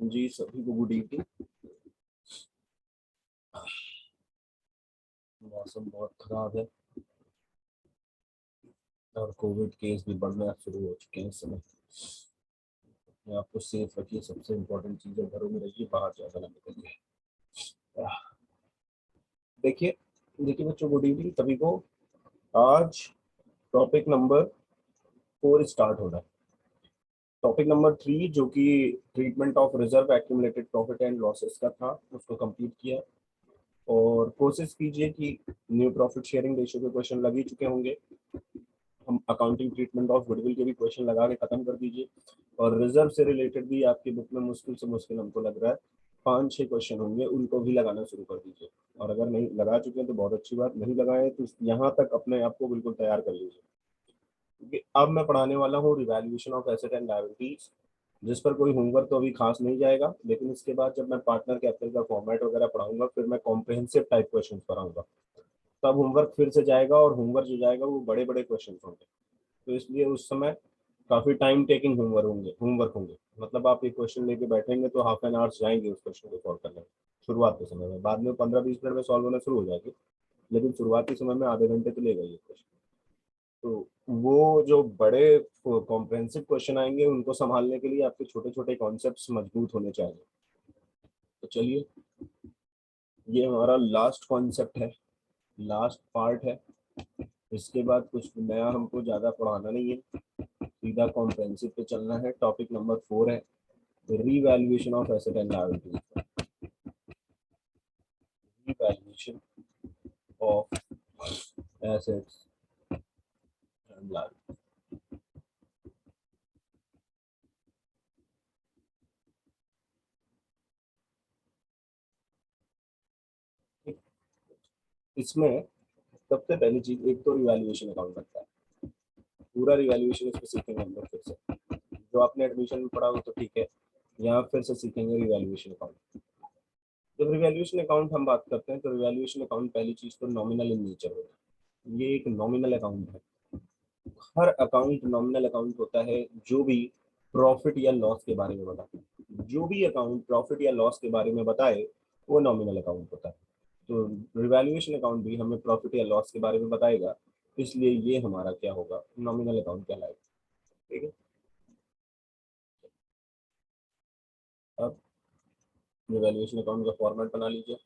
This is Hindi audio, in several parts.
जी सभी को गुड इवनिंग। मौसम बहुत खराब है और कोविड केस भी बढ़ना शुरू हो चुके हैं इस समय। अपने आप को सेफ रखिए, सबसे इम्पोर्टेंट चीज़ है, घरों में रहिए, बाहर ज़्यादा ना निकलिए। देखिए देखिए बच्चों, गुड इवनिंग सभी को। आज टॉपिक नंबर 4 स्टार्ट हो रहा है। टॉपिक नंबर 3 जो कि treatment of reserve accumulated profit and losses का था, उसको कंप्लीट किया। और कोशिश कीजिए कि न्यू प्रॉफिट शेयरिंग रेशियो के क्वेश्चन लग ही चुके होंगे। हम अकाउंटिंग ट्रीटमेंट ऑफ गुडविल के भी क्वेश्चन लगा के खत्म कर दीजिए। और रिजर्व से रिलेटेड भी आपकी बुक में मुश्किल से मुश्किल हमको लग रहा है 5-6 क्वेश्चन होंगे, उनको भी लगाना शुरू कर दीजिए। और अगर नहीं लगा चुके हैं तो बहुत अच्छी बात, नहीं लगाए तो यहाँ तक अपने आप को बिल्कुल तैयार कर लीजिए, क्योंकि अब मैं पढ़ाने वाला हूँ revaluation of asset and liabilities, जिस पर कोई होमवर्क तो अभी खास नहीं जाएगा। लेकिन इसके बाद जब मैं पार्टनर कैपिटल का फॉर्मेट वगैरह पढ़ाऊंगा, फिर मैं कॉम्प्रिहेंसिव टाइप क्वेश्चन पढ़ाऊंगा, तब होमवर्क फिर से जाएगा। और होमवर्क जो जाएगा वो बड़े बड़े क्वेश्चन होंगे, तो इसलिए उस समय काफी टाइम टेकिंग होमवर्क होंगे। मतलब आप एक क्वेश्चन लेके बैठेंगे तो हाफ एन आवर्स जाएंगे उस क्वेश्चन को सॉल्व करने में शुरुआत के समय में। बाद में 15-20 मिनट में सॉल्व होना शुरू हो जाएगी, लेकिन शुरुआती समय में आधे घंटे तो लेगा ये क्वेश्चन। तो वो जो बड़े कॉम्प्रिहेंसिव क्वेश्चन आएंगे, उनको संभालने के लिए आपके छोटे छोटे कॉन्सेप्ट्स मजबूत होने चाहिए। तो चलिए, ये हमारा लास्ट कॉन्सेप्ट है, लास्ट पार्ट है। इसके बाद कुछ नया हमको ज़्यादा पढ़ाना नहीं है, सीधा कॉम्प्रिहेंसिव पे चलना है। टॉपिक नंबर 4 है revaluation of asset and liability. Revaluation of assets and liability. इसमें सबसे पहली चीज, एक तो रिवैल्यूएशन अकाउंट बनता है। पूरा रिवैल्यूएशन इसमें सीखेंगे हम लोग फिर से। जो आपने एडमिशन में पढ़ा हो तो ठीक है, यहाँ फिर से सीखेंगे रिवैल्यूएशन अकाउंट। जब रिवैल्यूएशन अकाउंट हम बात करते हैं तो रिवैल्यूएशन अकाउंट पहली चीज तो नॉमिनल इन नेचर होता है। ये एक नॉमिनल अकाउंट है। हर अकाउंट नॉमिनल अकाउंट होता है जो भी प्रॉफिट या लॉस के बारे में बताए। जो भी अकाउंट प्रॉफिट या लॉस के बारे में बताए वो नॉमिनल अकाउंट होता है। तो रिवैल्यूएशन अकाउंट भी हमें प्रॉफिट या लॉस के बारे में बताएगा, इसलिए ये हमारा क्या होगा, नॉमिनल अकाउंट कहलाएगा। ठीक है। अब रिवैल्यूएशन अकाउंट का फॉर्मेट बना लीजिए,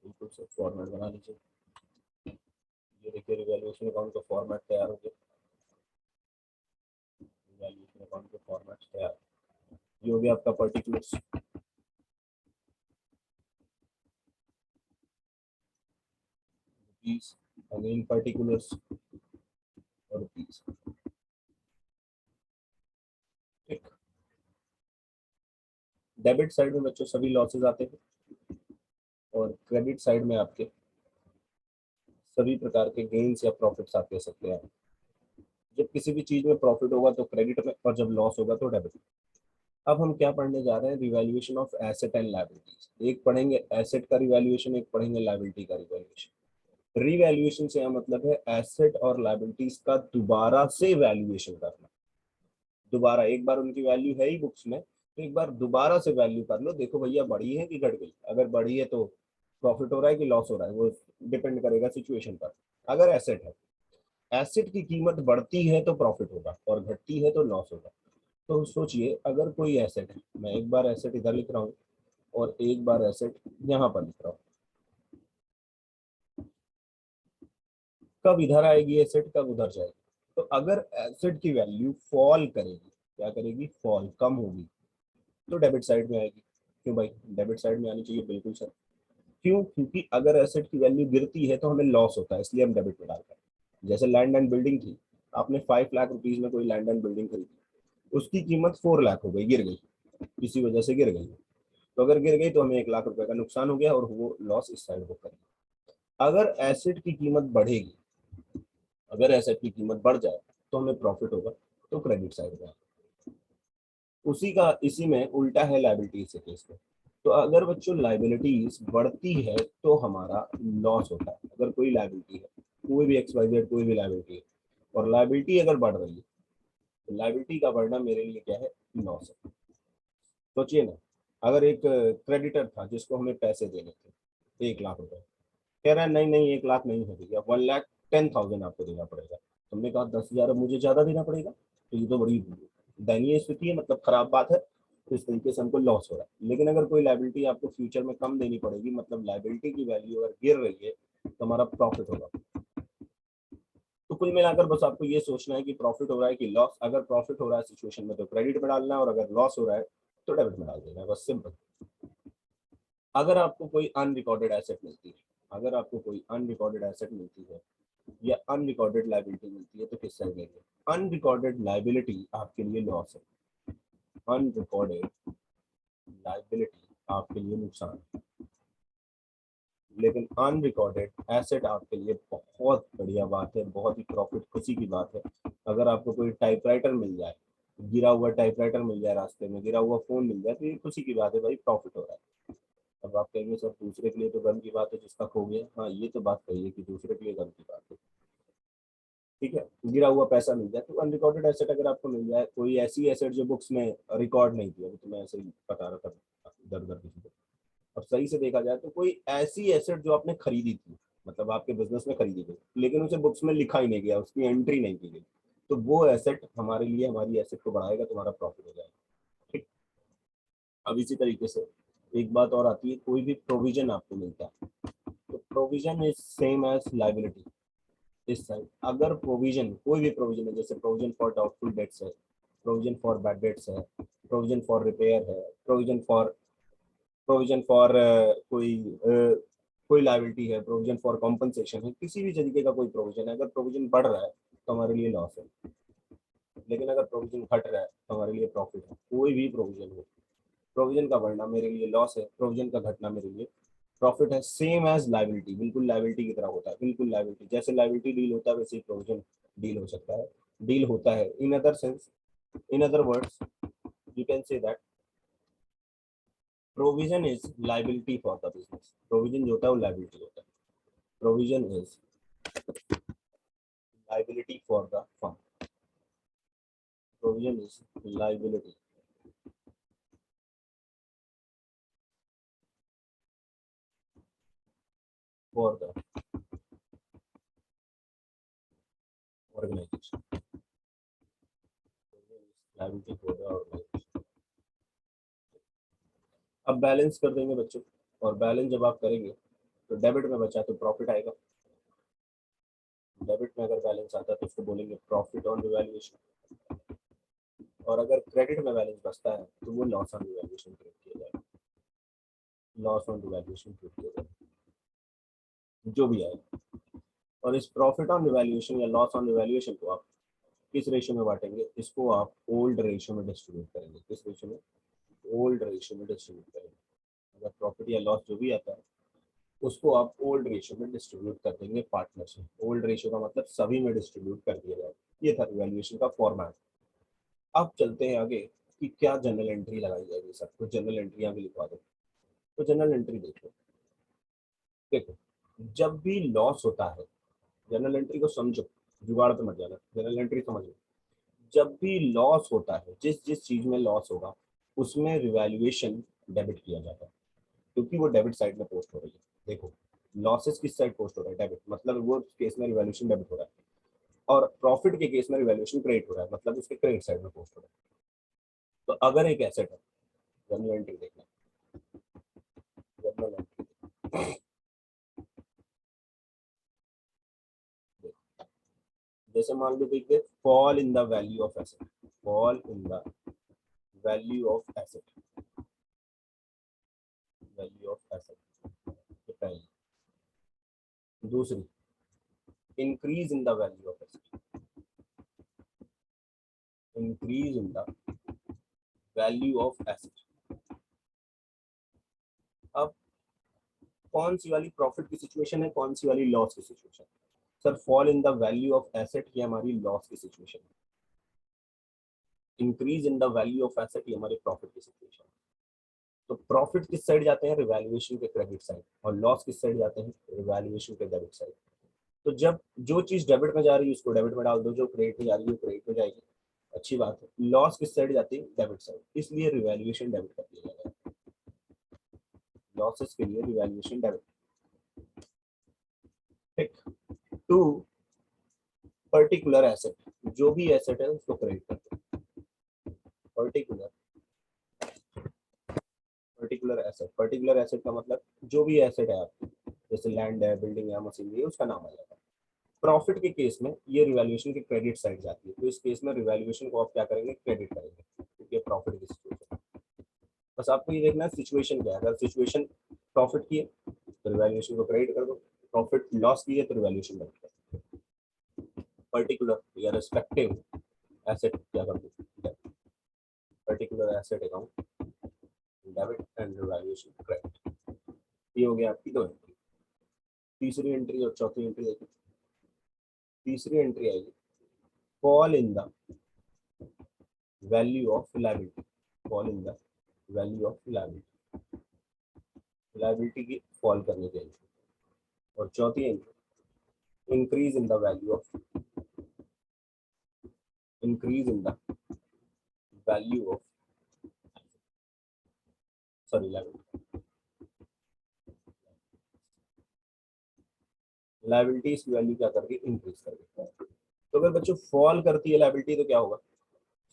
बिल्कुल से फॉर्मेट बना लीजिए। ये देखिए रिवैल्यूएशन अकाउंट का फॉर्मेट तैयार हो गया। रिवैल्यूएशन अकाउंट का फॉर्मेट तैयार, ये हो गया आपका पर्टिकुलर्स। रुपीज, अगेन पर्टिकुलर्स और रुपीज। ठीक। डेबिट साइड में बच्चों सभी लॉसेज आते हैं, और क्रेडिट साइड में आपके सभी प्रकार के गेन्स या प्रॉफिट्स आप कह सकते हैं। जब किसी भी चीज में प्रॉफिट होगा तो क्रेडिट में, और जब लॉस होगा तो डेबिट में। अब हम क्या पढ़ने जा रहे हैं, revaluation of asset and liabilities. एक पढ़ेंगे एसेट का रिवैल्यूएशन, एक पढ़ेंगे लायबिलिटी का रिवैल्यूएशन। रिवैल्यूएशन से मतलब है एसेट और लायबिलिटीज का दोबारा से वैल्यूएशन करना। दोबारा, एक बार उनकी वैल्यू है ही बुक्स में, तो एक बार दोबारा से वैल्यू कर लो, देखो भैया बढ़ी है कि घट गई। अगर बढ़ी है तो प्रॉफिट हो रहा है कि लॉस हो रहा है, वो डिपेंड करेगा सिचुएशन पर। अगर एसेट है, एसेट की कीमत बढ़ती है तो प्रॉफिट होगा, और घटती है तो लॉस होगा। तो सोचिए, अगर कोई एसेट है, मैं एक बार एसेट इधर लिख रहा हूँ और एक बार एसेट यहाँ पर लिख रहा हूँ, कब इधर आएगी एसेट, कब उधर जाएगी। तो अगर एसेट की वैल्यू फॉल करेगी, क्या करेगी, फॉल, कम होगी, तो डेबिट साइड में आएगी। क्यों भाई, डेबिट साइड में आनी चाहिए, बिल्कुल सर। क्यों, क्योंकि अगर एसेट की वैल्यू गिरती है तो हमें लॉस होता है, इसलिए हम डेबिट में डालते हैं। जैसे लैंड एंड बिल्डिंग थी, आपने 5 लाख रुपीज में कोई लैंड एंड बिल्डिंग खरीदी, उसकी कीमत 4 लाख हो गई, गिर गई, किसी वजह से गिर गई। तो अगर गिर गई तो हमें 1 लाख रुपए का नुकसान हो गया, और वो लॉस इस साइड को करेगी। अगर एसेट की कीमत बढ़ेगी, अगर एसेट की कीमत बढ़ जाए तो हमें प्रॉफिट होगा, तो क्रेडिट साइड में। उसी का इसी में उल्टा है लायबिलिटीज के केस में। तो अगर बच्चों लायबिलिटीज बढ़ती है तो हमारा लॉस होता है। अगर कोई लायबिलिटी है, कोई भी XYZ कोई भी लायबिलिटी है, और लायबिलिटी अगर बढ़ रही है, तो लायबिलिटी का बढ़ना मेरे लिए क्या है, लॉस है। सोचिए ना, अगर एक क्रेडिटर था जिसको हमें पैसे देने थे 1 लाख रुपए, कह रहा है नहीं नहीं 1 लाख नहीं हो भैया, 1,10,000 आपको देना पड़ेगा। तुमने कहा 10,000 अब मुझे ज्यादा देना पड़ेगा, तो ये तो बड़ी दयनीय स्थिति है, मतलब खराब बात है। तो इस तरीके से हमको लॉस हो रहा है। लेकिन अगर कोई लाइबिलिटी आपको फ्यूचर में कम देनी पड़ेगी, मतलब लाइबिलिटी की वैल्यू अगर गिर रही है, तो हमारा प्रॉफिट होगा। तो कुल मिलाकर बस आपको ये सोचना है कि प्रॉफिट हो रहा है कि लॉस। अगर प्रॉफिट हो रहा है सिचुएशन में तो क्रेडिट में डालना है, और अगर लॉस हो रहा है तो डेबिट में डाल देना है, बस सिंपल। अगर आपको कोई अनरिकॉर्डेड एसेट मिलती है, अगर आपको कोई अनरिकॉर्डेड एसेट मिलती है या अनरिकॉर्डेड लाइबिलिटी मिलती है, तो किस साइड लेंगे? अनरिकॉर्डेड लाइबिलिटी आपके लिए लॉस है, अनरिकॉर्डेड लाइबिलिटी आपके लिए नुकसान है। लेकिन अनरिकॉर्डेड एसेट आपके लिए बहुत बढ़िया बात है, बहुत ही प्रॉफिट खुशी की बात है। अगर आपको कोई टाइपराइटर मिल जाए, गिरा हुआ टाइपराइटर मिल जाए, रास्ते में गिरा हुआ फोन मिल जाए, तो ये खुशी की बात है भाई, प्रॉफिट हो रहा है। अब आप कहेंगे सर दूसरे के लिए तो गम की बात है जिसका खो गया। हाँ ये तो बात सही है कि दूसरे के लिए गम की बात है, ठीक है। गिरा हुआ पैसा मिल जाए, तो अनरिकॉर्डेड एसेट अगर आपको मिल जाए, कोई ऐसी एसेट जो बुक्स में रिकॉर्ड नहीं थी, अभी तो मैं ऐसे ही बता रहा था दर दर किसी को। अब सही से देखा जाए तो कोई ऐसी एसेट जो आपने खरीदी थी, मतलब आपके बिजनेस में खरीदी गई, लेकिन उसे बुक्स में लिखा ही नहीं गया, उसकी एंट्री नहीं की गई, तो वो एसेट हमारे लिए हमारी एसेट को बढ़ाएगा, तुम्हारा प्रॉफिट हो जाएगा, ठीक। अब इसी तरीके से एक बात और आती है, कोई भी प्रोविजन आपको मिलता है, तो provision is same as liability. इस साइड अगर प्रोविजन, कोई भी प्रोविजन है, जैसे प्रोविजन फॉर डाउटफुल डेट्स है, प्रोविजन फॉर बैड डेट्स है, प्रोविजन फॉर रिपेयर है, प्रोविजन फॉर कोई लाइबिलिटी है, प्रोविजन फॉर कॉम्पनसेशन है, किसी भी तरीके का कोई प्रोविजन है, अगर प्रोविजन बढ़ रहा है तो हमारे लिए लॉस है, लेकिन अगर प्रोविजन घट रहा है तो हमारे लिए प्रॉफिट है। कोई भी प्रोविजन हो, प्रोविजन का बढ़ना मेरे लिए लॉस है, प्रोविजन का घटना मेरे लिए प्रॉफिट है। सेम एज लाइबिलिटी, बिल्कुल लाइबिलिटी की तरह होता है, बिल्कुल लाइबिलिटी जैसे लाइबिलिटी डील होता है वैसे ही प्रोविजन डील हो सकता है, डील होता है। In other sense, in other words, you can say that provision is liability for the business. Provision जो होता है वो लाइबिलिटी होता है, provision is liability for the firm, provision is liability for the organization, liability for the organization। अब बैलेंस कर देंगे बच्चों, और बैलेंस जब आप करेंगे तो डेबिट में बचा तो प्रॉफिट आएगा, डेबिट में अगर बैलेंस आता है तो उसको बोलेंगे प्रॉफिट ऑन रिवैल्यूएशन, और अगर क्रेडिट में बैलेंस बचता है तो वो लॉस ऑन रिवैल्यूएशन क्रिएट किया जाएगा, लॉस ऑन रिवैल्यूएशन क्रिएट किया जाएगा जो भी आएगा। और इस प्रॉफिट ऑन रिवैल्यूएशन या लॉस ऑन रिवैल्यूएशन को आप किस रेशियो में बांटेंगे? इसको आप ओल्ड रेशियो में डिस्ट्रीब्यूट करेंगे। किस रेशियो में? ओल्ड रेशियो में डिस्ट्रीब्यूट करेंगे। अगर प्रॉफिट या लॉस जो भी आता है उसको आप ओल्ड रेशियो में डिस्ट्रीब्यूट कर देंगे पार्टनर्स में। ओल्ड रेशियो का मतलब सभी में डिस्ट्रीब्यूट कर दिया जाए। ये था रिवैल्यूएशन का फॉर्मेट। अब चलते हैं आगे कि क्या जनरल एंट्री लगाई जाएगी। सब कुछ जनरल एंट्रियां भी लिखवा दो। तो जनरल एंट्री देखो, देखो जब भी लॉस होता है, जनरल एंट्री को समझो, जुगाड़ पे मत जाना, जनरल एंट्री समझो। जब भी लॉस होता है, जिस जिस चीज में लॉस होगा उसमें रिवैल्यूएशन डेबिट किया जाता है, क्योंकि वो डेबिट साइड में पोस्ट हो रही है। देखो लॉसेस किस साइड पोस्ट हो रहा है? डेबिट, मतलब वो केस में रिवैल्यूएशन डेबिट हो रहा है, और प्रॉफिट के केस में रिवैल्यूएशन क्रेडिट हो रहा है, मतलब उसके क्रेडिट साइड में पोस्ट हो रहा है। तो अगर एक एसेट है, जनरल एंट्री देखना, जनरल एंट्री जैसे मान लो देखिए, fall in the value of asset, fall in the value of asset, value of asset, तो पहली। दूसरी, increase in the value of asset, increase in the value of asset. अब कौन सी वाली प्रॉफिट की सिचुएशन है, कौन सी वाली लॉस की situation? Sir fall in the value of asset ये हमारी लॉस की सिचुएशन है, increase in the value of asset ये हमारे प्रॉफिट की सिचुएशन है। तो प्रॉफिट किस साइड जाते हैं? रिवैल्यूएशन के क्रेडिट साइड, और लॉस किस साइड जाते हैं? रिवैल्यूएशन के डेबिट साइड। तो जब जो चीज डेबिट में जा रही है उसको डेबिट में डाल दो, जो क्रेडिट में जा रही है क्रेडिट में जाएगी। अच्छी बात है। लॉस किस साइड जाती है? डेबिट साइड, इसलिए रिवैल्यूएशन डेबिट कर दिया जाएगा। लॉसेस के लिए रिवैल्यूएशन डेबिट। ठीक। टू, पर्टिकुलर एसेट, जो भी एसेट है उसको क्रेडिट करते हैं। Particular, particular asset, particular asset का मतलब जो भी एसेट है आपकी, जैसे लैंड है, बिल्डिंग है, मशीनरी है, उसका नाम आ जाएगा। प्रॉफिट के केस में ये रिवैल्यूएशन के क्रेडिट साइड जाती है, तो इस केस में रिवैल्यूएशन को आप क्या करेंगे? क्रेडिट करेंगे, क्योंकि प्रॉफिट की सिचुएशन। बस आपको ये देखना है सिचुएशन क्या है। अगर सिचुएशन प्रॉफिट की है तो रिवैल्यूएशन को क्रेडिट कर दो, प्रॉफिट लॉस की है तो रिवैल्यूएशन डेबिट कर दो। पर्टिकुलर या रिस्पेक्टिव एसेट क्या कर दो? Particular asset account debit and revaluation credit. ये हो गया आपकी दो एंट्री। तीसरी एंट्री और चौथी एंट्री देखिए। तीसरी एंट्री आएगी fall in the value of liability, fall in the value of liability, liability की फॉल करने की एंट्री। और चौथी entry increase in the value of, increase in the value of, sorry liability, liability की वैल्यू क्या करके इंक्रीज कर देता है। तो अगर बच्चों फॉल करती है लायबिलिटी तो क्या होगा?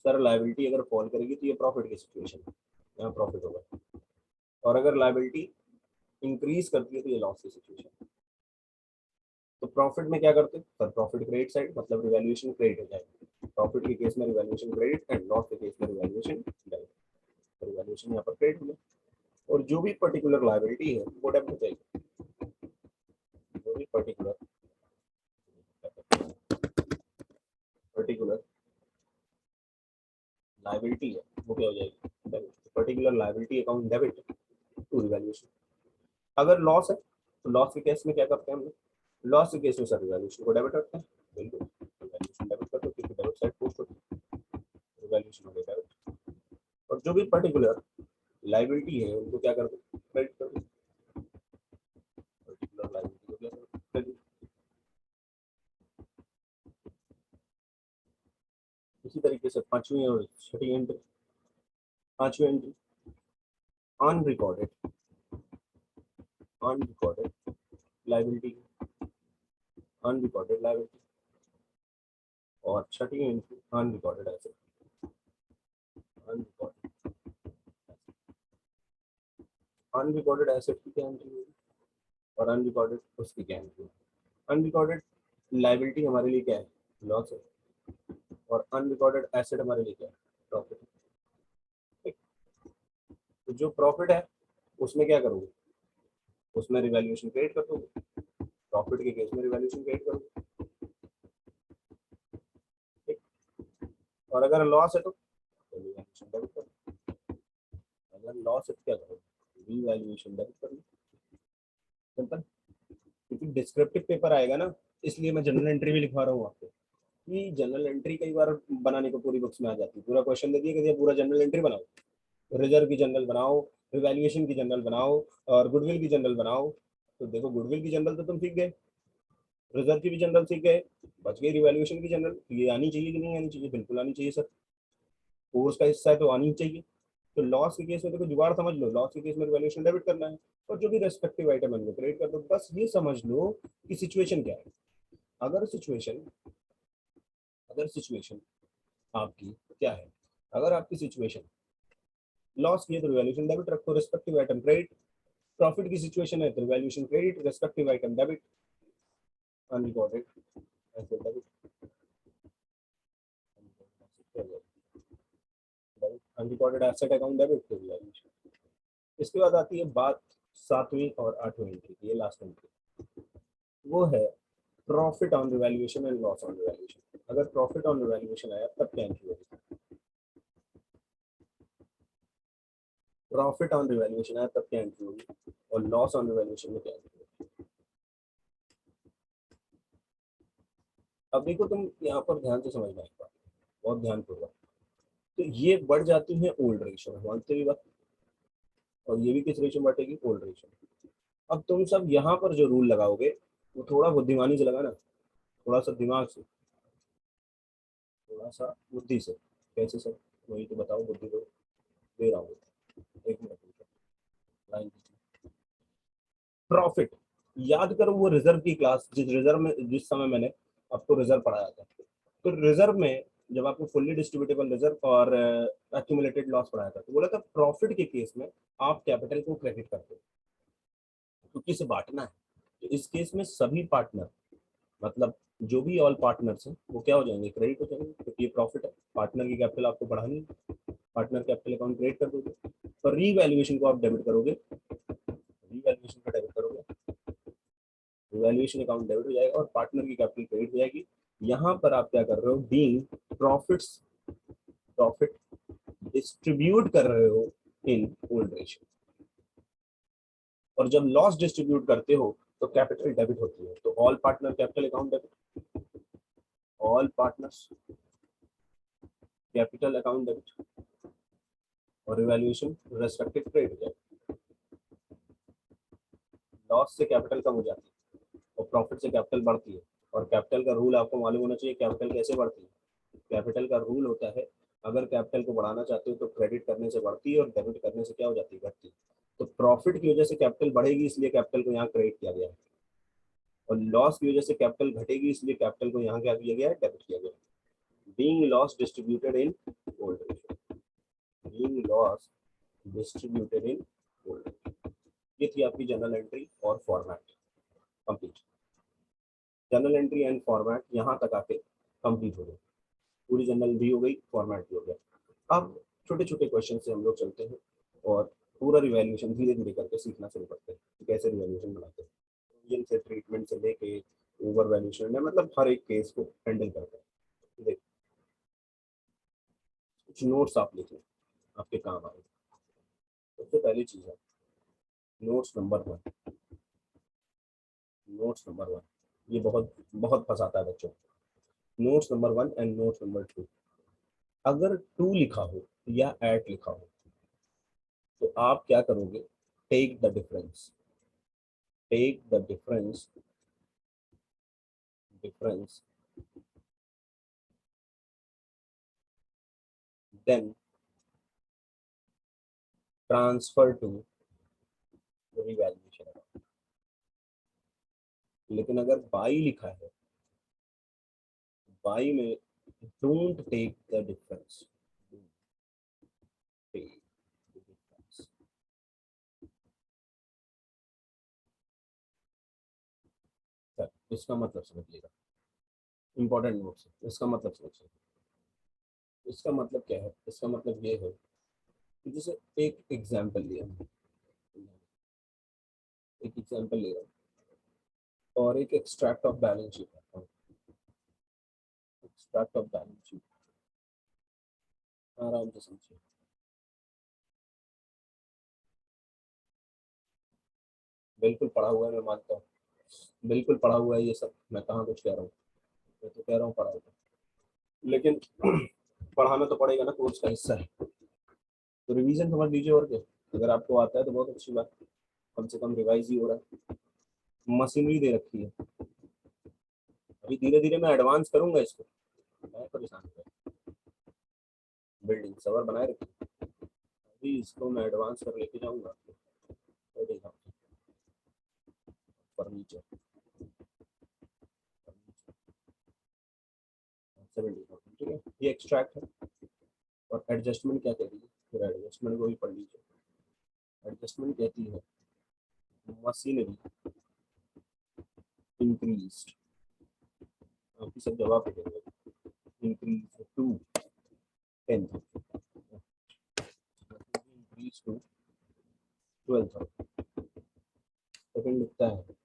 सर लायबिलिटी अगर फॉल करेगी तो ये प्रॉफिट की सिचुएशन है, यहाँ प्रॉफिट होगा। और अगर लायबिलिटी इंक्रीज करती है तो ये लॉस की सिचुएशन है। तो प्रॉफिट में क्या करते हैं सर? प्रॉफिट क्रेडिट साइड, मतलब रिवैल्यूएशन क्रेडिट हो जाएगी। प्रॉफिट के केस में रिवैल्यूएशन क्रेडिट एंड लॉस के केस में रिवैल्यूएशन डेबिट। रिवैल्यूएशन यहाँ पर क्रेडिट हुआ और जो भी पर्टिकुलर लायबिलिटी है वो डेबिट हो जाएगी। जो भी पर्टिकुलर पर्टिकुलर लायबिलिटी है वो क्या हो जाएगी? Debit. Particular liability account debit to revaluation. अगर लॉस है तो लॉस के केस में क्या करते हैं हम लोग? लॉस के केस में सर रिवैल्यूएशन को डेबिट करते हैं। बिल्कुल, रिवैल्यूएशन डेबिट करते हैं क्योंकि डेबिट साइड पोस्ट होती है, रिवैल्यूएशन हो गया डेबिट। और जो भी पर्टिकुलर लायबिलिटी है उनको क्या करते हैं? क्रेडिट करते हैं। पर्टिकुलर लायबिलिटी को क्या करते हैं? क्रेडिट। इसी तरीके से पांचवी और छठी एंट्री। पांचवी entry unrecorded, unrecorded liability, unrecorded liability. और छठी entry unrecorded asset, unrecorded, unrecorded asset की क्या एंट्री होगी और अनरिकॉर्डेड उसकी क्या एंट्री होगी? अनरिकॉर्डेड लायबिलिटी हमारे लिए क्या है? लॉस है। और अनरिकॉर्डेड एसेट हमारे लिए क्या है? प्रॉफिट। ठीक। तो जो प्रॉफिट है उसमें क्या करोगे? उसमें रिवैल्यूएशन क्रिएट कर दोगे। प्रॉफिट के केस में रिवैल्यूएशन क्रिएट करोगे। ठीक। और अगर लॉस है तो रिवैल्यूएशन डेबिट करो। अगर लॉस है तो क्या करोगे? रिवैल्यूएशन डेबिट कर लो। सिंपल। क्योंकि डिस्क्रिप्टिव पेपर आएगा ना, इसलिए मैं जनरल एंट्री भी लिखवा रहा हूँ आपको। कि जनरल एंट्री कई बार बनाने को पूरी बुक्स में आ जाती है। पूरा क्वेश्चन दे दिया कि पूरा जनरल एंट्री बनाओ, रिजर्व की जनरल बनाओ, रिवैल्यूएशन की जनरल बनाओ और गुडविल की जनरल बनाओ। तो देखो गुडविल की जनरल तो तुम सीख गए, रिजर्व की भी जनरल सीख गए, बच गई रिवैल्यूएशन की जनरल। ये आनी चाहिए कि नहीं आनी चाहिए? बिल्कुल आनी चाहिए सर, कोर्स का हिस्सा है तो आनी चाहिए। तो लॉस के केस में देखो जुगाड़ समझ लो, लॉस के केस में रिवैल्यूएशन डेबिट करना है और जो भी रेस्पेक्टिव आइटम है उनको क्रेडिट कर दो। बस ये समझ लो कि सिचुएशन क्या है। अगर सिचुएशन, अगर सिचुएशन आपकी क्या है? अगर आपकी सिचुएशन लॉस की है तो रिवैल्यूएशन डेबिट रखो, रेस्पेक्टिव आइटम क्रेडिट। प्रॉफिट की सिचुएशन है तो revaluation credit, respective item debit, unrecorded asset debit, unrecorded asset account debit तो रिवैल्यूएशन। इसके बाद आती है बात सातवीं और आठवीं एंट्री की, ये लास्ट एंट्री। वो है profit on revaluation and loss on revaluation. अगर प्रॉफिट ऑन रिवैल्यूएशन आया तब क्या एंट्री होगी? प्रॉफिट ऑन रिवैल्यूएशन आया तब क्या एंट्री होगी और लॉस ऑन रिवैल्यूएशन में क्या एंट्री होगी? अब देखो तुम यहाँ पर ध्यान से समझना एक बात, बहुत ध्यानपूर्वक। तो ये बढ़ जाती है ओल्ड रेशियो में, मानते भी बात। और ये भी किस रेशियो में बढ़ेगी? Old ratio. अब तुम सब यहाँ पर जो रूल लगाओगे वो थोड़ा बुद्धिमानी से लगाना, थोड़ा सा दिमाग से, थोड़ा सा बुद्धि से। कैसे सर? वही तो बताओ, बुद्धि दे रहा हूँ। एक मिनट लाइन। प्रॉफिट, याद करो वो रिजर्व की क्लास, जिस रिजर्व में जिस समय मैंने आपको रिजर्व पढ़ाया था, तो रिजर्व में जब आपको फुल्ली डिस्ट्रीब्यूटेबल रिजर्व और एक्यूमुलेटेड लॉस पढ़ाया था, तो बोला था प्रॉफिट के केस में आप कैपिटल को क्रेडिट करते हो क्योंकि इसे बांटना है। तो इस केस में सभी पार्टनर, मतलब जो भी ऑल पार्टनर्स हैं वो क्या हो जाएंगे, क्रेडिट हो जाएंगे, क्योंकि ये प्रॉफिट है। पार्टनर की कैपिटल आपको बढ़ानी है, पार्टनर कैपिटल अकाउंट क्रिएट कर दोगे, तो रीवैल्यूएशन को आप डेबिट करोगे, रीवैल्यूएशन का डेबिट करोगे, वैल्यूएशन अकाउंट डेबिट हो जाएगा और पार्टनर की कैपिटल क्रेडिट हो जाएगी। यहाँ पर आप क्या कर रहे हो, बीइंग प्रॉफिट्स, प्रॉफिट डिस्ट्रीब्यूट कर रहे हो इन ओल्ड रेशियो। और जब लॉस डिस्ट्रीब्यूट करते हो तो कैपिटल डेबिट होती है, तो all partner capital account debit, all partners capital account debit, और रिवैल्यूएशन रेस्पेक्टिव क्रेडिट हो जाएगा। लॉस से कैपिटल कम हो जाती है और प्रॉफिट से कैपिटल बढ़ती है। और कैपिटल का रूल आपको मालूम होना चाहिए, कैपिटल कैसे बढ़ती है। कैपिटल का रूल होता है, अगर कैपिटल को बढ़ाना चाहते हो तो क्रेडिट करने से बढ़ती है और डेबिट करने से क्या हो जाती है, घटती है। तो प्रॉफिट की वजह से कैपिटल बढ़ेगी, इसलिए कैपिटल को यहाँ क्रेडिट किया गया है, और लॉस की वजह से कैपिटल घटेगी, इसलिए कैपिटल को यहाँ क्या किया गया है, डेबिट किया गया है। Being loss distributed in old ratio, being loss distributed in old ratio. ये थी आपकी जनरल एंट्री और format complete. General entry and format यहाँ तक आके कंप्लीट हो गई, पूरी जनरल भी हो गई, फॉर्मेट भी हो गया। अब छोटे छोटे क्वेश्चन से हम लोग चलते हैं और पूरा रिवैल्यूएशन धीरे धीरे करके सीखना शुरू करते हैं कि कैसे रिवैल्यूएशन बनाते हैं, प्रोविजन से ट्रीटमेंट से लेके ओवर वैल्यूएशन में, मतलब हर एक केस को हैंडल करते हैं। देखिए कुछ नोट्स आप लिख लें, आपके काम आए। सबसे पहली चीज है नोट्स नंबर 1। नोट्स नंबर 1 ये बहुत बहुत फंसाता है बच्चों को। Notes number 1 and notes number 2, अगर 2 लिखा हो या एट लिखा हो तो आप क्या करोगे, take the difference, take the difference, difference then transfer to revaluation account. लेकिन अगर बाई लिखा है, बाई में don't take the difference, take the difference. इसका मतलब समझिएगा, इंपॉर्टेंट नोट्स है, इसका मतलब समझिए। इसका मतलब क्या है, इसका मतलब ये है कि जैसे एक एग्जांपल लिया, एक एग्जांपल ले रहा हूँ और एक एक्सट्रैक्ट ऑफ बैलेंस शीट है, एक्सट्रैक्ट ऑफ बैलेंस शीट, आराम से समझिए। बिल्कुल पढ़ा हुआ है, मैं मानता हूँ, बिल्कुल पढ़ा हुआ है ये सब, मैं कहाँ कुछ कह रहा हूँ, मैं तो कह रहा हूँ पढ़ा हुआ है। लेकिन पढ़ाना तो पड़ेगा ना, कोर्स का हिस्सा है, तो रिवीजन समझ लीजिए। और क्या, अगर आपको आता है तो बहुत अच्छी बात, कम से कम रिवाइज ही हो रहा है। मशीनरी दे रखी है, अभी धीरे धीरे मैं एडवांस करूंगा इसको, मैं परेशान हूँ। बिल्डिंग सवर बनाए रखी, अभी इसको मैं एडवांस कर लेके जाऊंगा। फर्नीचर, 70,000, ठीक है, ये एक्सट्रैक्ट है। और एडजस्टमेंट क्या कहती है, फिर एडजस्टमेंट को भी पढ़ लीजिए। एडजस्टमेंट कहती है मशीनरी इंक्रीज, आपकी सब जवाब देंगे, increase to 10, increase to 12,000। Second लिखता है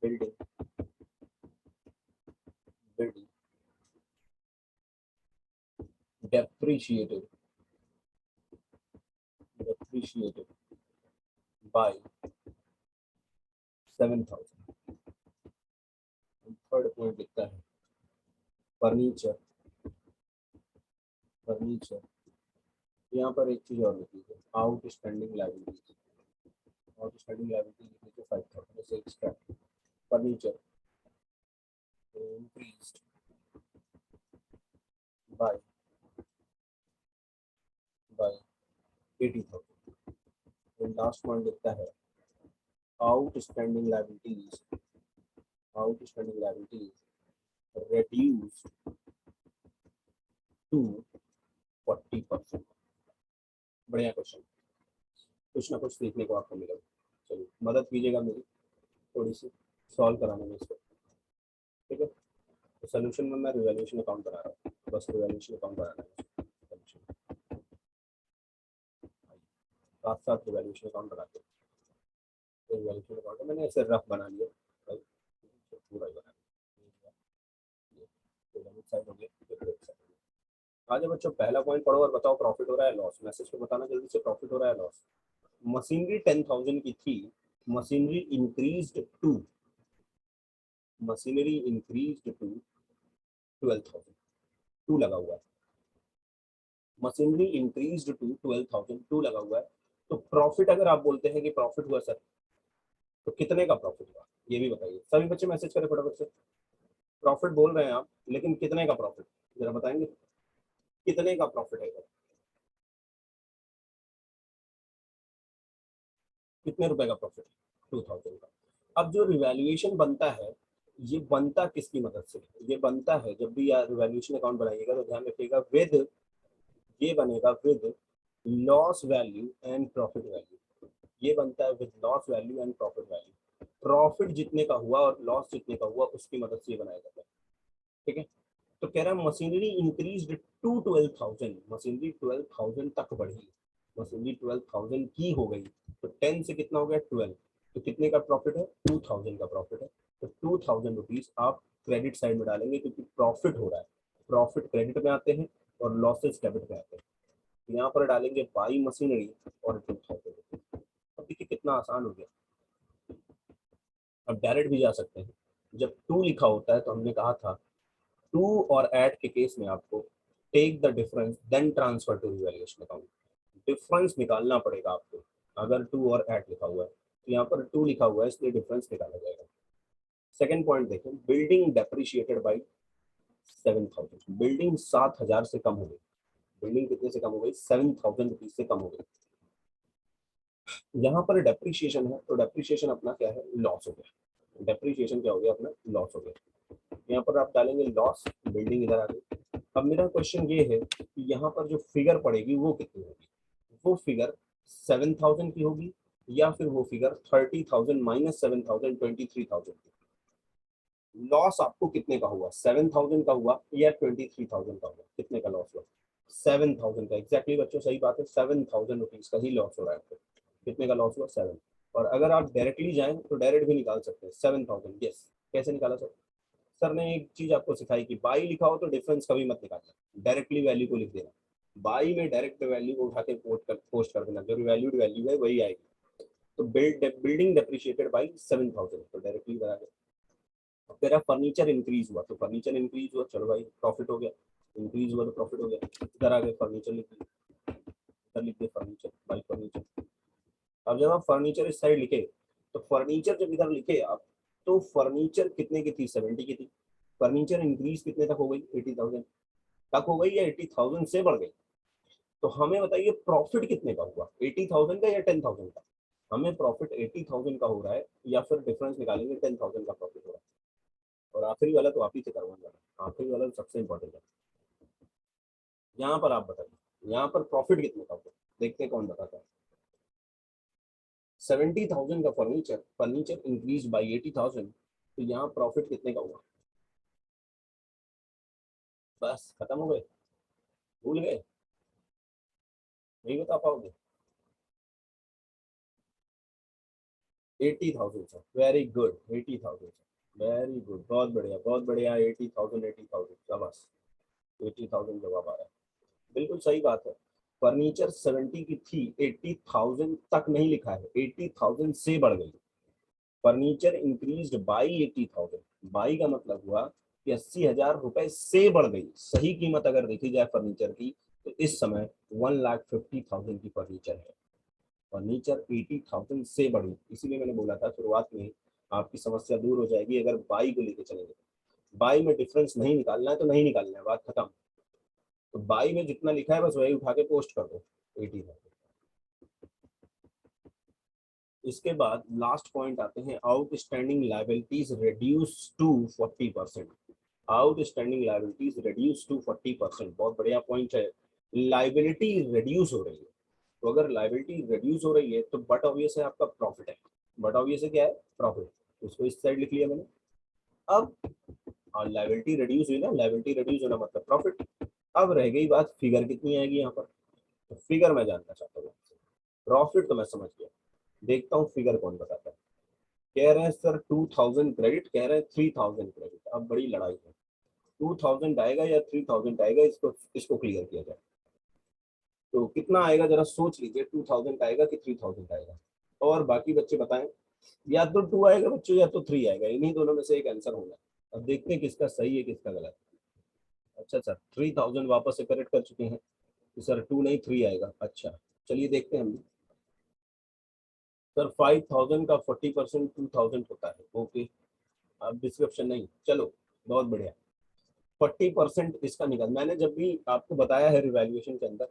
building, building depreciated, depreciated by 7,000। Third point लिखता है फर्नीचर, फर्नीचर, यहाँ पर एक चीज और लिखी है outstanding liabilities, outstanding liability लिखी है 5,000, जैसे extra furniture increased by by 80,000। Last point लिखता है outstanding liabilities, outstanding liabilities reduced to 40%। बढ़िया क्वेश्चन, कुछ ना कुछ सीखने को आपको मिलेगा। चलिए मदद कीजिएगा मेरी थोड़ी सी सॉल्व कराने में इसको, ठीक है। तो सोल्यूशन में मैं रिवैल्यूएशन अकाउंट बना रहा हूँ, बस रिवैल्यूएशन अकाउंट बनाना है सोल्यूशन, साथ साथ रिवैल्यूएशन अकाउंट बनाते हैं। तो रिवैल्यूएशन अकाउंट मैंने ऐसे रफ बना लिया भाई, पूरा ही बना लिया, साइड हो गया। आगे बच्चों पहला पॉइंट पढ़ो और बताओ प्रॉफिट हो रहा है लॉस, मैसेज को बताना जल्दी से, प्रॉफिट हो रहा है लॉस। मशीनरी 10,000 की थी, machinery increased to, machinery increased to 12,000, to लगा हुआ है, मशीनरी इंक्रीज्ड टू 12,000, टू लगा हुआ है। तो प्रॉफिट अगर आप बोलते हैं कि प्रॉफिट हुआ सर, तो कितने का प्रॉफिट हुआ ये भी बताइए। सभी बच्चे मैसेज करें फटाफट से, प्रॉफिट बोल रहे हैं आप लेकिन कितने का प्रॉफिट जरा बताएंगे, कितने का प्रॉफिट है, कितने रुपए का प्रॉफिट, 2,000 का। अब जो रिवैल्यूएशन बनता है, ये बनता किसकी मदद से, ये बनता है जब भी यार रिवैल्यूएशन अकाउंट बनाइएगा तो ध्यान रखिएगा विद, ये बनेगा with loss value and profit value, ये बनता है with loss value and profit value. Profit जितने का हुआ और लॉस जितने का हुआ उसकी मदद से ये बनाया जाता है, ठीक है। तो कह रहा है मशीनरी इंक्रीज्ड टू 12,000, मशीनरी 12,000 तक बढ़ी, मशीनरी 12,000 की हो गई, तो 10 से कितना हो गया 12, तो कितने का प्रॉफिट है, 2,000 का प्रॉफिट है। तो 2,000 रुपीज आप क्रेडिट साइड में डालेंगे क्योंकि प्रॉफिट हो रहा है, प्रॉफिट क्रेडिट में आते हैं और लॉसेस डेबिट में आते हैं। यहाँ पर डालेंगे बाई मशीनरी और 2,000 रुपीज। अब देखिए कितना आसान हो गया, अब डायरेक्ट भी जा सकते हैं। जब टू लिखा होता है तो हमने कहा था टू और ऐड के केस में आपको take the difference then transfer to revaluation account, difference निकालना पड़ेगा आपको। अगर टू और ऐड लिखा हुआ है तो यहाँ पर टू लिखा हुआ है इसलिए डिफरेंस निकाला जाएगा। सेकंड पॉइंट देखें, बिल्डिंग डेप्रिशिएटेड बाई 7,000, बिल्डिंग 7,000 से कम हो गई, बिल्डिंग कितने से कम हो गई, 7,000 रुपीज से कम हो गई। यहाँ पर डेप्रिशिएशन है तो डेप्रिशिएशन अपना क्या है, लॉस हो गया, डेप्रिशिएशन क्या हो गया अपना, लॉस हो गया। यहाँ पर आप डालेंगे लॉस, बिल्डिंग इधर आ गई। अब मेरा क्वेश्चन ये है कि यहाँ पर जो फिगर पड़ेगी वो कितनी होगी, वो फिगर 7,000 की होगी या फिर वो फिगर 30,000 माइनस 7,000 23,000 की। लॉस आपको कितने का हुआ, 7,000 का हुआ या 23,000 का हुआ, कितने का लॉस हुआ, 7,000 का। एग्जैक्टली बच्चों सही बात है, 7,000 रुपीज का ही लॉस हो रहा है। कितने का लॉस हुआ, 7। और अगर आप डायरेक्टली जाएं तो डायरेक्ट भी निकाल सकते हैं 7,000, यस। कैसे निकाला सर, सर ने एक चीज आपको सिखाई कि बाई लिखा हो तो डिफरेंस कभी मत निकालना, डायरेक्टली वैल्यू को लिख देना। बाई में डायरेक्ट वैल्यू को उठा के पोस्ट कर देना, जो वैल्यूड वैल्यू है वही आएगी। तो बिल्डिंग डेप्रिशिएटेड बाई 7,000, तो डायरेक्टली बना गया। अब तेरा फर्नीचर इंक्रीज हुआ तो फर्नीचर इंक्रीज हुआ, चलो भाई प्रॉफिट हो गया, इंक्रीज हुआ तो प्रॉफिट हो गया। इधर आ गए फर्नीचर लिख दिए, इधर लिख दिए फर्नीचर बाई फर्नीचर। अब जब आप फर्नीचर इस साइड लिखे तो फर्नीचर जब इधर लिखे आप, तो फर्नीचर कितने की थी, 70 की थी। फर्नीचर इंक्रीज कितने तक हो गई, 80,000 तक हो गई या 80,000 से बढ़ गई। तो हमें बताइए प्रॉफिट कितने का हुआ, 80,000 का या 10,000 का। हमें प्रॉफिट 80,000 का हो रहा है या फिर डिफरेंस निकालेंगे 10,000 का प्रॉफिट हो रहा है। और आखिरी वाला तो आप ही से करवाऊंगा, आखिरी वाला तो सबसे इंपॉर्टेंट है। यहाँ पर आप बताइए यहाँ पर प्रॉफिट कितने का होगा, देखते हैं कौन बताता है। 70,000 का फर्नीचर, फर्नीचर इंक्रीज बाई 80,000, तो यहाँ प्रॉफिट कितने का हुआ, बस खत्म हो गए, भूल गए, नहीं बता पाओगे। 80,000 sir, very good, 80,000 very good, बहुत बढ़िया बहुत बढ़िया, 80,000 80,000 शाबाश, 80,000 जवाब आ रहा है, बिल्कुल सही बात है। फर्नीचर 70 की थी, 80,000 तक नहीं लिखा है, 80,000 से बढ़ गई। फर्नीचर इंक्रीज्ड बाई 80,000, बाई का मतलब हुआ कि 80,000 रुपए से बढ़ गई। सही कीमत अगर देखी जाए फर्नीचर की तो इस समय 1,50,000 की फर्नीचर है, फर्नीचर 80,000 से बढ़ी। इसीलिए मैंने बोला था शुरुआत में आपकी समस्या दूर हो जाएगी अगर बाई को लेके चलेंगे। बाई में डिफरेंस नहीं निकालना है तो नहीं निकालना है, बात खत्म। तो बाई में जितना लिखा है बस वही उठा के पोस्ट कर दो 80,000। इसके बाद लास्ट पॉइंट आते हैं, outstanding liabilities reduce to 40%। Outstanding liabilities reduce to 40%, बहुत बढ़िया पॉइंट है। लायबिलिटी रिड्यूस हो रही है, तो अगर लायबिलिटी रिड्यूस हो रही है तो बट ऑब्वियस है आपका प्रॉफिट है। बट ऑब्वियस है क्या है? प्रॉफिट। उसको इस साइड लिख लिया मैंने। अब लायबिलिटी रिड्यूस हुई ना, लायबिलिटी रिड्यूस होना मतलब प्रॉफिट। अब रह गई बात फिगर कितनी आएगी यहाँ पर, तो फिगर मैं जानना चाहता हूँ। प्रॉफिट तो मैं समझ गया, देखता हूँ फिगर कौन बताता है। कह रहे हैं सर 2000 क्रेडिट, कह रहे हैं 3000 क्रेडिट। अब बड़ी लड़ाई है, 2000 आएगा या 3000 आएगा, इसको इसको क्लियर किया जाए। तो कितना आएगा जरा सोच लीजिए, 2000 आएगा कि 3000 आएगा? और बाकी बच्चे बताएं, या तो 2 आएगा बच्चों या तो 3 आएगा, इन्हीं दोनों में से एक आंसर होगा। अब देखते हैं किसका सही है किसका गलत। अच्छा सर 3000 वापस से करेक्ट कर चुके हैं कि सर 2 नहीं 3 आएगा। अच्छा चलिए देखते हैं हम। सर 5000 का 40% 2000 होता है। ओके, अब डिस्क्रिप्शन नहीं, चलो बहुत बढ़िया। 40% इसका निकल, मैंने जब भी आपको बताया है रिवैल्यूएशन के अंदर,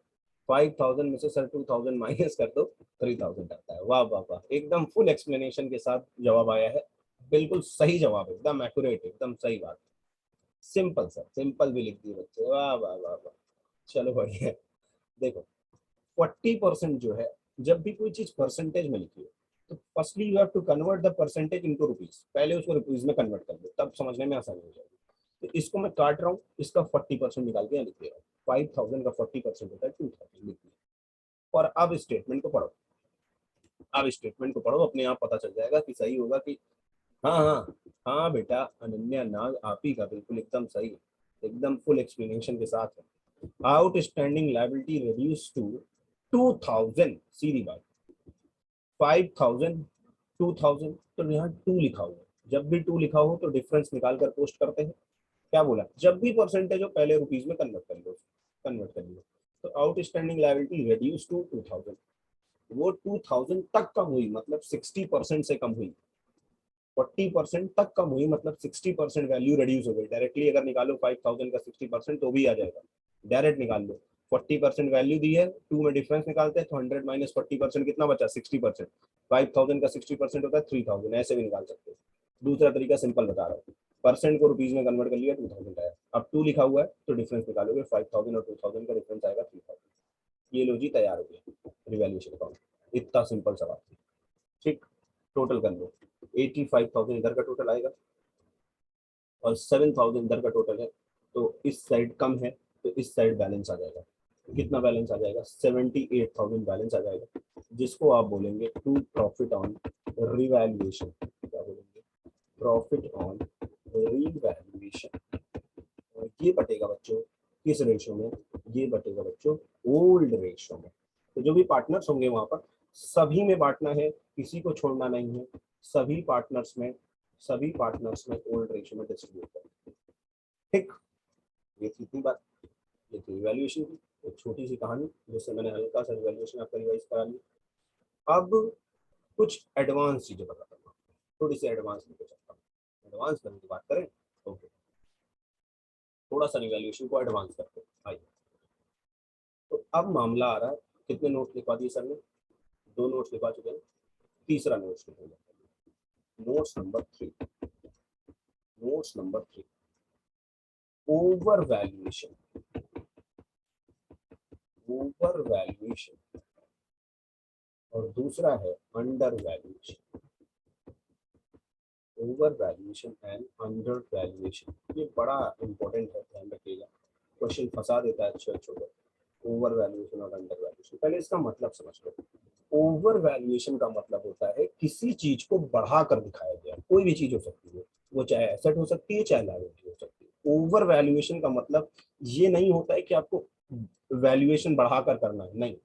5000 में से सर 2000 माइनस कर दो, 3000 आता है। वाह वाह वाह, एकदम फुल एक्सप्लेनेशन के साथ जवाब आया है। बिल्कुल सही जवाब, एकदम एक्यूरेट, एकदम सही बात। सिंपल सर, सिंपल भी लिख दिए बच्चे, वाह वाह वाह वाह। चलो बढ़िया। देखो 40% जो है, जब भी कोई चीज परसेंटेज में लिखी है तो firstly you have to convert the percentage into rupees. पहले उसको रुपीज में कन्वर्ट कर दो, तब समझने में आसानी हो जाएगी। तो इसको मैं काट रहा हूँ, इसका 40% निकाल के यहाँ लिख दे रहा हूँ। 5000 का 40% होता है 2000, लिख दिया। और अब स्टेटमेंट को पढ़ो, अब स्टेटमेंट को पढ़ो, अपने आप पता चल जाएगा कि सही होगा कि हाँ हाँ हाँ बेटा अनन्या नाग आप ही का बिल्कुल एकदम सही, एकदम फुल एक्सप्लेनेशन के साथ है। आउटस्टैंडिंग लायबिलिटी रिड्यूस टू 2000, सीधी बात। 5000 2000, तो यहाँ 2 लिखा हुआ है। जब भी 2 लिखा हो तो डिफरेंस निकाल कर पोस्ट करते हैं। क्या बोला? जब भी परसेंटेज हो पहले रुपीज में कन्वर्ट कर लो, कन्वर्ट कर लो। तो आउटस्टैंडिंग लायबिलिटी रिड्यूस टू 2000, वो 2000 तक कम हुई मतलब 60% से कम हुई। 40% तक कम हुई मतलब 60% वैल्यू रिड्यूस हो गई। डायरेक्टली अगर निकालो 5000 का 60% तो भी आ जाएगा, डायरेक्ट निकाल लो। 40% वैल्यू दी है, 2 में डिफरेंस निकालते हैं तो 100 माइनस 40% कितना बचा? 60%। 5000 का 60% होता है 3000, ऐसे भी निकाल सकते हो। दूसरा तरीका सिंपल बता रहा हूँ, परसेंट को रुपीज में कन्वर्ट कर लिया, 2000 आया। अब 2 लिखा हुआ है तो डिफरेंस निकालोगे, 5000 और 2000 का डिफरेंस आएगा 3000। ये लो जी, तैयार हो गया रिवैल्यूएशन अकाउंट। इतना सिंपल सवाल, ठीक। टोटल कर लो, 85,000 इधर का टोटल आएगा और 7,000 इधर का टोटल है, तो इस साइड कम है तो इस साइड बैलेंस आ जाएगा। कितना बैलेंस आ जाएगा? 78,000 बैलेंस आ जाएगा, जिसको आप बोलेंगे टू प्रॉफिट ऑन रिवैल्यूएशन। क्या बोलेंगे? Profit on revaluation. और ये बटेगा बच्चों किस रेशो में? ये बटेगा बच्चों ओल्ड रेशो में। तो जो भी पार्टनर्स होंगे वहां पर सभी में बांटना है, किसी को छोड़ना नहीं है। सभी पार्टनर्स में, सभी पार्टनर्स में ओल्ड रेशो में डिस्ट्रीब्यूट करना है, ठीक। ये थी इतनी बात, ये थी इवैल्यूएशन की एक छोटी सी कहानी, जिससे मैंने हल्का सा इवैल्यूएशन आपका रिवाइज करा लिया। अब कुछ एडवांस चीजें बताता हूँ, थोड़ी सी एडवांस लेके चलता हूँ। एडवांस करने की बात करें, ओके, थोड़ा सा इवैल्यूएशन को एडवांस करते हैं, आइए। तो अब मामला आ रहा है, कितने नोट्स लिखवा दिए सर ने? 2 नोट्स लिखवा चुके हैं, तीसरा नोट्स लिखेंगे। Notes number 3, notes number 3, over valuation, over valuation, और दूसरा है under valuation. Over valuation and under valuation, ये बड़ा इंपॉर्टेंट है, ध्यान रखिएगा, क्वेश्चन फंसा देता है अच्छे अच्छों को। ओवर वैल्यूएशन और अंडर वैल्यूएशन, पहले इसका मतलब समझ लो। ओवर वैल्यूएशन का मतलब होता है किसी चीज को बढ़ा कर दिखाया गया, कोई भी चीज हो सकती है, वो चाहे एसेट हो सकती है चाहे लायबिलिटी हो सकती है। ओवर वैल्यूएशन का मतलब ये नहीं होता है कि आपको वैल्यूएशन बढ़ाकर करना है, नहीं।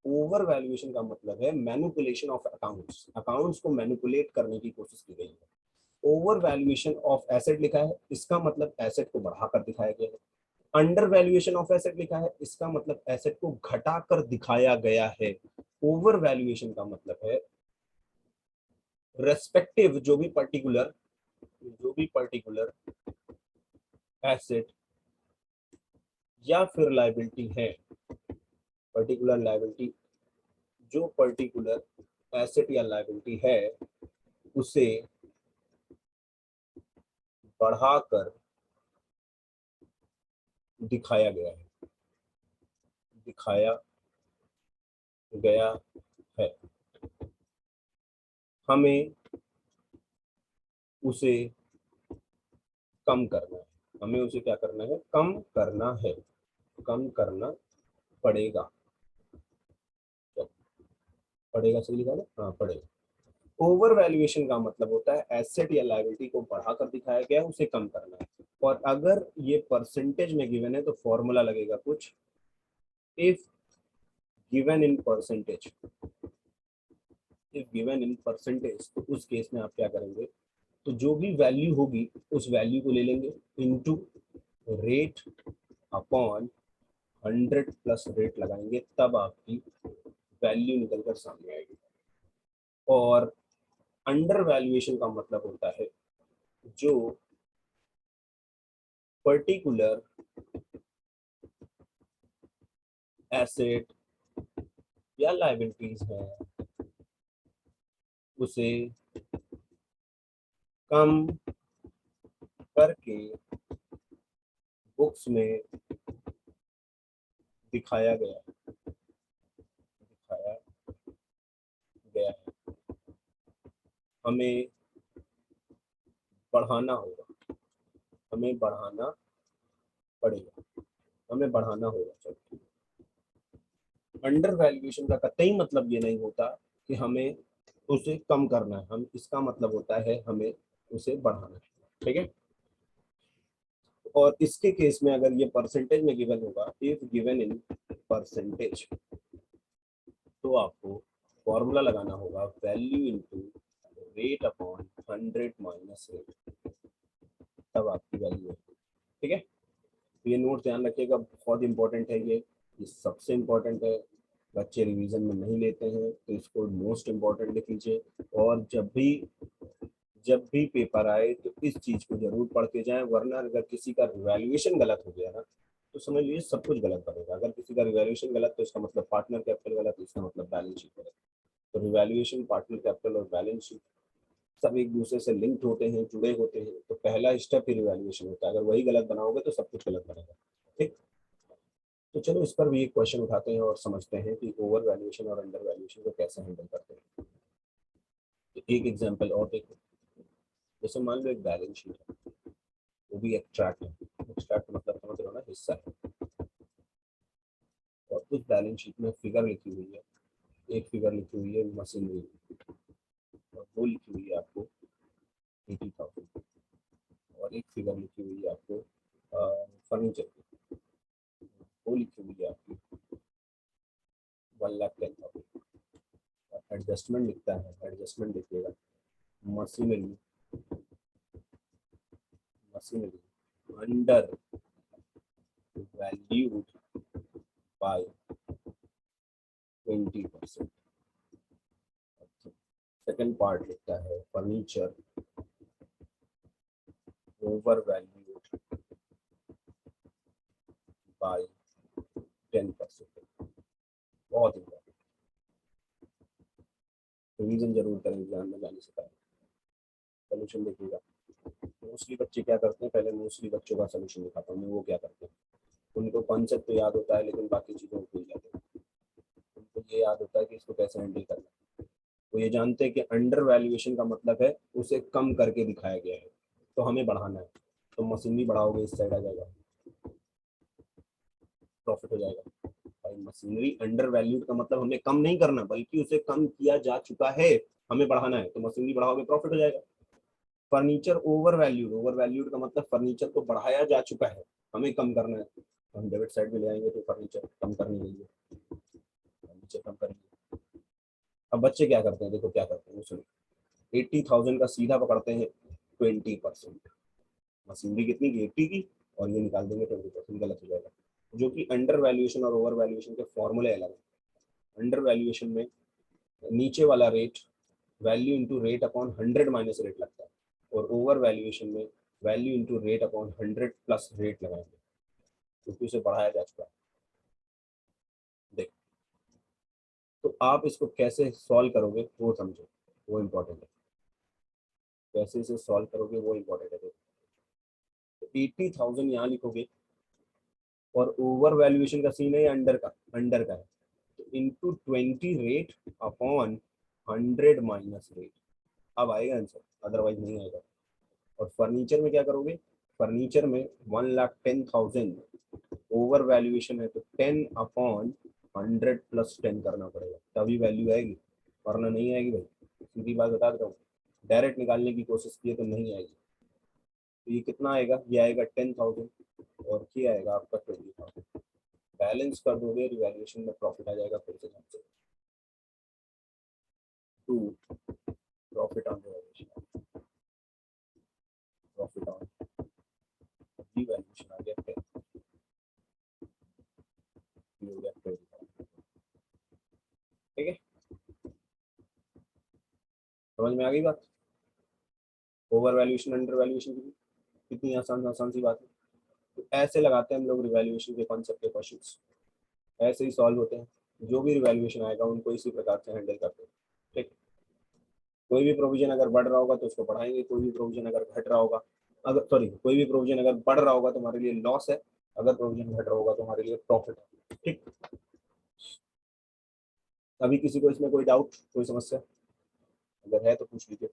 ओवर वैल्यूएशन का मतलब है मैनिपुलेशन ऑफ अकाउंट्स, अकाउंट्स को मैनिपुलेट करने की कोशिश की गई है। ओवर वैल्यूएशन ऑफ एसेट लिखा है, इसका मतलब एसेट को बढ़ाकर दिखाया गया है। अंडर वैल्यूएशन ऑफ एसेट लिखा है, इसका मतलब एसेट को घटाकर दिखाया गया है। ओवर वैल्यूएशन का मतलब है रेस्पेक्टिव जो भी पर्टिकुलर एसेट या फिर लायबिलिटी है, पर्टिकुलर लायबिलिटी, जो पर्टिकुलर एसेट या लायबिलिटी है उसे बढ़ाकर दिखाया गया है, दिखाया गया है, हमें उसे कम करना है, हमें उसे क्या करना है, कम करना है, कम करना पड़ेगा, पड़ेगा सही लिखा ना, हाँ पड़ेगा। ओवर वैल्यूएशन का मतलब होता है एसेट या लायबिलिटी को बढ़ाकर दिखाया गया है, उसे कम करना है। और अगर ये परसेंटेज में गिवन है तो फॉर्मूला लगेगा कुछ, if given in percentage, if given in percentage, तो उस केस में आप क्या करेंगे, तो जो भी वैल्यू होगी उस वैल्यू को ले लेंगे into rate upon 100 plus rate लगाएंगे, तब आपकी वैल्यू निकलकर सामने आएगी। और अंडर वैल्यूएशन का मतलब होता है जो पर्टिकुलर एसेट या लायबिलिटीज है उसे कम करके बुक्स में दिखाया गया, दिखाया गया है, हमें बढ़ाना होगा, हमें बढ़ाना पड़ेगा, हमें बढ़ाना होगा। चलो, अंडर वैल्यूएशन का कतई मतलब ये नहीं होता कि हमें उसे कम करना है, हम इसका मतलब होता है हमें उसे बढ़ाना है, ठीक है। और इसके केस में अगर ये परसेंटेज में गिवन होगा, इफ गिवन इन परसेंटेज, तो आपको फॉर्मूला लगाना होगा value into rate upon 100 minus rate, तब आपकी वैल्यू है, ठीक है। ये नोट ध्यान रखिएगा, बहुत इंपॉर्टेंट है ये सबसे इंपॉर्टेंट है। बच्चे रिवीजन में नहीं लेते हैं तो इसको मोस्ट इंपॉर्टेंट लिख लीजिए। और जब भी पेपर आए तो इस चीज को जरूर पढ़ के जाएं, वरना अगर किसी का रिवैल्यूएशन गलत हो गया ना तो समझ लीजिए सब कुछ गलत बनेगा। अगर किसी का रिवैल्यूएशन गलत तो इसका मतलब पार्टनर कैपिटल गलत, तो इसका मतलब बैलेंस शीट गलत। तो रिवैल्यूएशन, पार्टनर कैपिटल और बैलेंस शीट सब एक दूसरे से लिंक्ड होते हैं, जुड़े होते हैं, तो पहला स्टेप ही रिवैल्यूएशन होता है। अगर वही गलत बनाओगे तो सब कुछ गलत बनेगा, ठीक। तो चलो इस पर भी एक क्वेश्चन उठाते हैं और समझते हैं कि ओवर वैल्यूएशन और अंडर वैल्यूएशन को कैसे हैंडल करते हैं। तो एक एग्जांपल और देखो, जैसे मान लो एक बैलेंस शीट है, वो भी एक्सट्रैक्ट है, एक्सट्रैक्ट मतलब समझ रहे हो ना, हिस्सा है। और उस बैलेंस शीट में फिगर लिखी हुई है, एक फिगर लिखी हुई है मशीनरी, और वो लिखी हुई है आपको 80,000, और एक फिगर लिखी हुई है आपको फर्नीचर की, वो लिखी हुई है आपकी 1,10,000। और एडजस्टमेंट लिखता है, एडजस्टमेंट लिखिएगा machinery, machinery under valued bye 20%। Second part लिखता है फर्नीचर ओवर वैल्यूड बाय 10%। बहुत इंपॉर्टेंट, रिवीजन जरूर करें एग्जाम में जाने से पहले। सोल्यूशन देखिएगा, मोस्टली बच्चे क्या करते हैं, पहले मोस्टली बच्चों का सोल्यूशन दिखाता हूँ मैं, वो क्या करते हैं, उनको कॉन्सेप्ट तो याद होता है लेकिन बाकी चीज़ों को भूल जाते हैं। उनको ये याद होता है कि इसको कैसे हैंडल करना है। वो ये जानते हैं कि अंडर वैल्यूएशन का मतलब है उसे कम करके दिखाया गया है, तो हमें बढ़ाना है, तो मशीनरी बढ़ाओगे इस साइड आ जाएगा, प्रॉफिट हो जाएगा। भाई मशीनरी अंडर वैल्यूड का मतलब हमें कम नहीं करना बल्कि उसे कम किया जा चुका है, हमें बढ़ाना है, तो मशीनरी बढ़ाओगे प्रॉफिट हो जाएगा। Furniture over valued, over valued का मतलब फर्नीचर को बढ़ाया जा चुका है, हमें कम करना है, तो हम डेबिट साइड में ले आएंगे तो फर्नीचर कम करने के लिए, फर्नीचर कम करेंगे। अब बच्चे क्या करते हैं, देखो क्या करते हैं सुनो, 80,000 का सीधा पकड़ते हैं 20%, मशीनरी कितनी की 80 की, और ये निकाल देंगे 20%, गलत हो जाएगा। जो कि अंडर वैल्यूएशन और ओवर वैल्यूएशन के फॉर्मूले अलग है। अंडर वैल्यूएशन में नीचे वाला rate value into rate upon 100 minus rate लगता है, और ओवर वैल्यूएशन में value into rate upon 100 plus rate लगाएंगे। क्योंकि उसे बढ़ाया जा चुका है। देख, तो आप इसको कैसे सॉल्व करोगे वो समझो, वो इम्पोर्टेंट है। कैसे इसे सॉल्व करोगे वो इम्पोर्टेंट है। तो 80,000 यहाँ लिखोगे, और ओवर वैल्यूएशन का सीन है या अंडर का? अंडर का है, तो into 20 rate upon 100 minus rate, अब आएगा आंसर, अदरवाइज नहीं आएगा। और फर्नीचर में क्या करोगे? फर्नीचर में 1,10,000 ओवर वैल्यूएशन है, तो 10 अपॉन 100 प्लस 10 करना पड़ेगा, तभी वैल्यू आएगी, वरना नहीं आएगी भाई, सीधी बात बता देता हूँ। डायरेक्ट निकालने की कोशिश की तो नहीं आएगी। तो ये कितना आएगा? ये आएगा 10,000, और ये आएगा आपका 20,000। बैलेंस कर दोगे, रिवैल्यूएशन में प्रॉफिट आ जाएगा फिर से हमसे। To profit on revaluation, profit on revaluation आ गया 10, हो गया 20,000। ठीक है, समझ में आ गई बात? ओवर वैल्यूएशन अंडर वैल्यूएशन की कितनी आसान आसान सी बात है। तो ऐसे लगाते हैं हम लोग रिवैल्यूएशन के कॉन्सेप्ट के क्वेश्चंस, ऐसे ही सॉल्व होते हैं। जो भी रिवैल्यूएशन आएगा उनको इसी प्रकार से हैंडल करते हैं। ठीक, कोई भी प्रोविजन अगर बढ़ रहा होगा तो उसको बढ़ाएंगे, कोई भी प्रोविजन अगर घट रहा होगा, अगर सॉरी कोई भी प्रोविजन अगर बढ़ रहा होगा तो हमारे लिए लॉस है, अगर प्रोविजन घट रहा होगा तो हमारे लिए प्रॉफिट है। ठीक, अभी किसी को इसमें कोई डाउट, कोई समस्या अगर है तो पूछ लीजिए,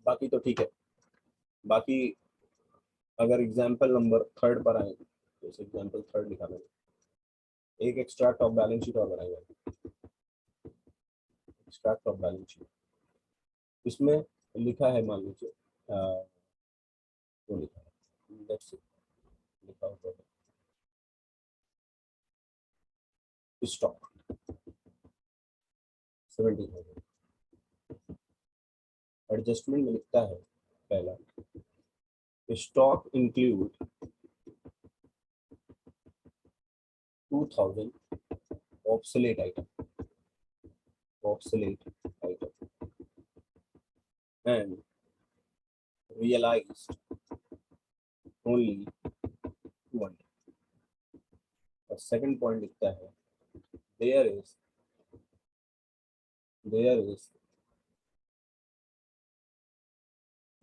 बाकी तो ठीक है। बाकी अगर एग्जाम्पल नंबर थर्ड पर आए, तो इस एग्जाम्पल थर्ड लिखा मैंने, एक एक्सट्रैक्ट ऑफ बैलेंस शीट और बनाएगा। एक्सट्रैक्ट ऑफ बैलेंस शीट, इसमें लिखा है, मान लीजिए वो लिखा है, लेट्स सी, लिखा हुआ है स्टॉक 70,000। एडजस्टमेंट में लिखता है पहला, stock include 2,000 obsolete item, obsolete item and realised only 200। और सेकंड पॉइंट लिखता है, there is there is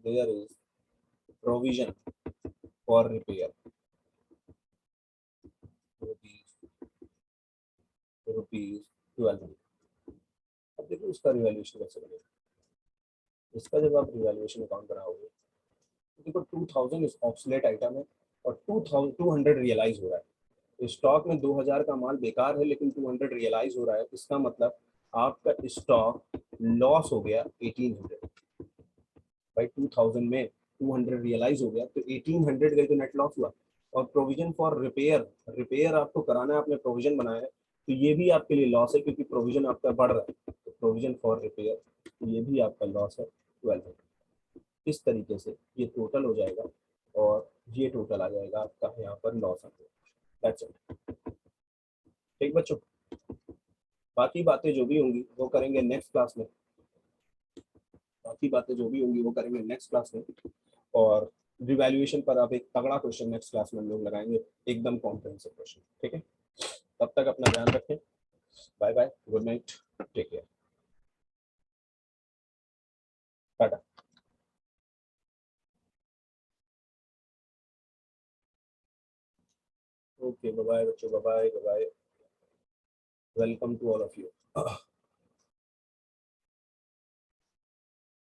there is provision for repair rupees 1200। अब देखो इसका रिवैल्यूएशन कैसे बनेगा। इसका जब आप रिवैल्यूएशन अकाउंट बनाओगे, तो देखो 2,000 इस ऑब्सोलेट आइटम है और 2,200 रियलाइज हो रहा है। तो स्टॉक में 2,000 का माल बेकार है, लेकिन 200 रियलाइज हो रहा है, इसका मतलब आपका स्टॉक लॉस हो गया 1,800। भाई 2,000 में 200 रियलाइज हो गया तो 1,800 गई, तो नेट लॉस हुआ। और प्रोविजन फॉर रिपेयर, रिपेयर आपको कराना है, आपने प्रोविजन बनाया है, तो ये भी आपके लिए लॉस है, क्योंकि प्रोविजन आपका बढ़ रहा है। तो प्रोविजन फॉर रिपेयर, तो ये भी आपका लॉस है 1,200। इस तरीके से ये टोटल हो जाएगा, और ये टोटल आ जाएगा आपका यहाँ पर लॉस आ जाएगा। That's it. ठीक बच्चों, बाकी बातें जो भी होंगी वो करेंगे नेक्स्ट क्लास में। बाकी बातें जो भी होंगी वो करेंगे नेक्स्ट क्लास में। और रिवैल्यूएशन पर आप एक तगड़ा क्वेश्चन नेक्स्ट क्लास में हम लोग लगाएंगे, एकदम कॉम्प्रिहेंसिव क्वेश्चन। ठीक है, तब तक अपना ध्यान रखें। Bye bye, good night, take care, tata. Okay, bye bye बच्चों, bye bye, welcome to all of you.